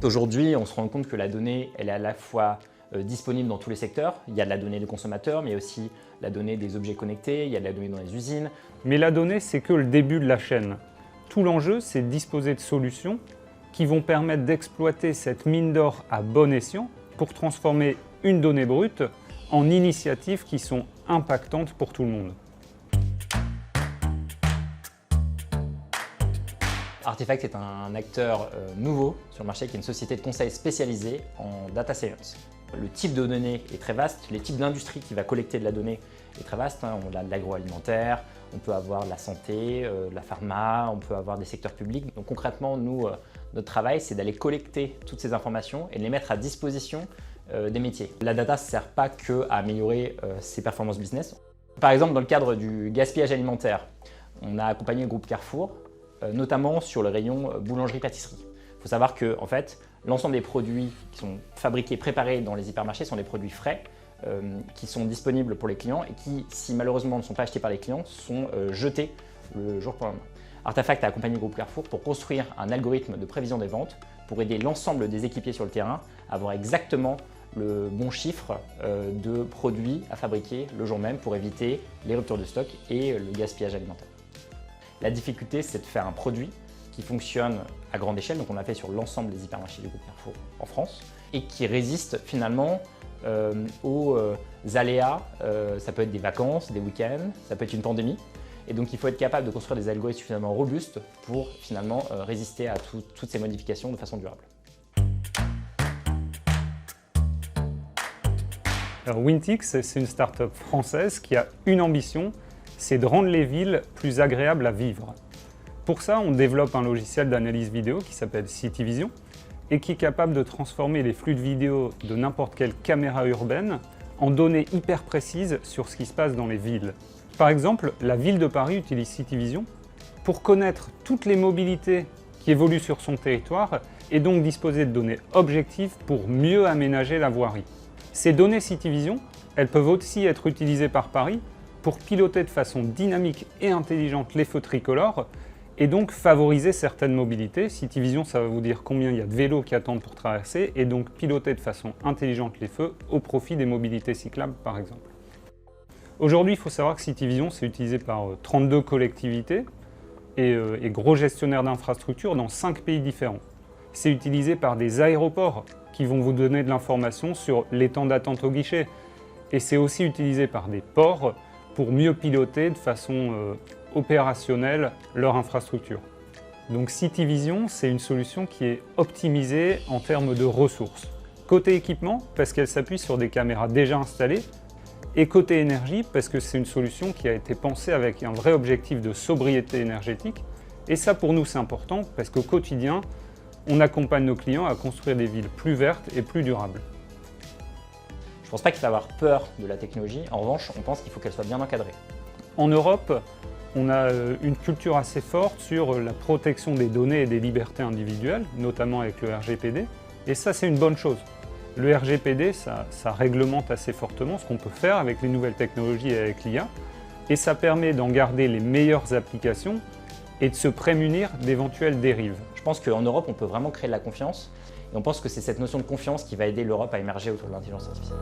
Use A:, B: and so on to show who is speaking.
A: Aujourd'hui, on se rend compte que la donnée, elle est à la fois disponible dans tous les secteurs. Il y a de la donnée des consommateurs, mais il y a aussi la donnée des objets connectés, il y a de la donnée dans les usines.
B: Mais la donnée, c'est que le début de la chaîne. Tout l'enjeu, c'est de disposer de solutions qui vont permettre d'exploiter cette mine d'or à bon escient pour transformer une donnée brute en initiatives qui sont impactantes pour tout le monde.
A: Artefact est un acteur nouveau sur le marché qui est une société de conseil spécialisée en data science. Le type de données est très vaste, les types d'industries qui va collecter de la donnée est très vaste. On a de l'agroalimentaire, on peut avoir de la santé, de la pharma, on peut avoir des secteurs publics. Donc concrètement, nous, notre travail, c'est d'aller collecter toutes ces informations et de les mettre à disposition des métiers. La data ne sert pas qu'à améliorer ses performances business. Par exemple, dans le cadre du gaspillage alimentaire, on a accompagné le groupe Carrefour, notamment sur le rayon boulangerie-pâtisserie. Il faut savoir que en fait, l'ensemble des produits qui sont fabriqués, préparés dans les hypermarchés sont des produits frais qui sont disponibles pour les clients et qui, si malheureusement ne sont pas achetés par les clients, sont jetés le jour pour le lendemain. Artefact a accompagné le groupe Carrefour pour construire un algorithme de prévision des ventes pour aider l'ensemble des équipiers sur le terrain à avoir exactement le bon chiffre de produits à fabriquer le jour même pour éviter les ruptures de stock et le gaspillage alimentaire. La difficulté, c'est de faire un produit qui fonctionne à grande échelle, donc on l'a fait sur l'ensemble des hypermarchés du groupe Carrefour en France, et qui résiste finalement aux aléas. Ça peut être des vacances, des week-ends, ça peut être une pandémie. Et donc il faut être capable de construire des algorithmes suffisamment robustes pour finalement résister à toutes ces modifications de façon durable.
B: Alors Wintix, c'est une start-up française qui a une ambition, c'est de rendre les villes plus agréables à vivre. Pour ça, on développe un logiciel d'analyse vidéo qui s'appelle CityVision et qui est capable de transformer les flux de vidéos de n'importe quelle caméra urbaine en données hyper précises sur ce qui se passe dans les villes. Par exemple, la ville de Paris utilise CityVision pour connaître toutes les mobilités qui évoluent sur son territoire et donc disposer de données objectives pour mieux aménager la voirie. Ces données CityVision, elles peuvent aussi être utilisées par Paris pour piloter de façon dynamique et intelligente les feux tricolores et donc favoriser certaines mobilités. CityVision, ça va vous dire combien il y a de vélos qui attendent pour traverser et donc piloter de façon intelligente les feux au profit des mobilités cyclables par exemple. Aujourd'hui, il faut savoir que CityVision, c'est utilisé par 32 collectivités et gros gestionnaires d'infrastructures dans 5 pays différents. C'est utilisé par des aéroports qui vont vous donner de l'information sur les temps d'attente au guichet. Et c'est aussi utilisé par des ports pour mieux piloter de façon opérationnelle leur infrastructure. Donc CityVision, c'est une solution qui est optimisée en termes de ressources. Côté équipement, parce qu'elle s'appuie sur des caméras déjà installées, et côté énergie, parce que c'est une solution qui a été pensée avec un vrai objectif de sobriété énergétique. Et ça, pour nous, c'est important, parce qu'au quotidien, on accompagne nos clients à construire des villes plus vertes et plus durables.
A: Je ne pense pas qu'il faut avoir peur de la technologie. En revanche, on pense qu'il faut qu'elle soit bien encadrée.
B: En Europe, on a une culture assez forte sur la protection des données et des libertés individuelles, notamment avec le RGPD. Et ça, c'est une bonne chose. Le RGPD, ça réglemente assez fortement ce qu'on peut faire avec les nouvelles technologies et avec l'IA. Et ça permet d'en garder les meilleures applications et de se prémunir d'éventuelles dérives.
A: Je pense qu'en Europe, on peut vraiment créer de la confiance. Et on pense que c'est cette notion de confiance qui va aider l'Europe à émerger autour de l'intelligence artificielle.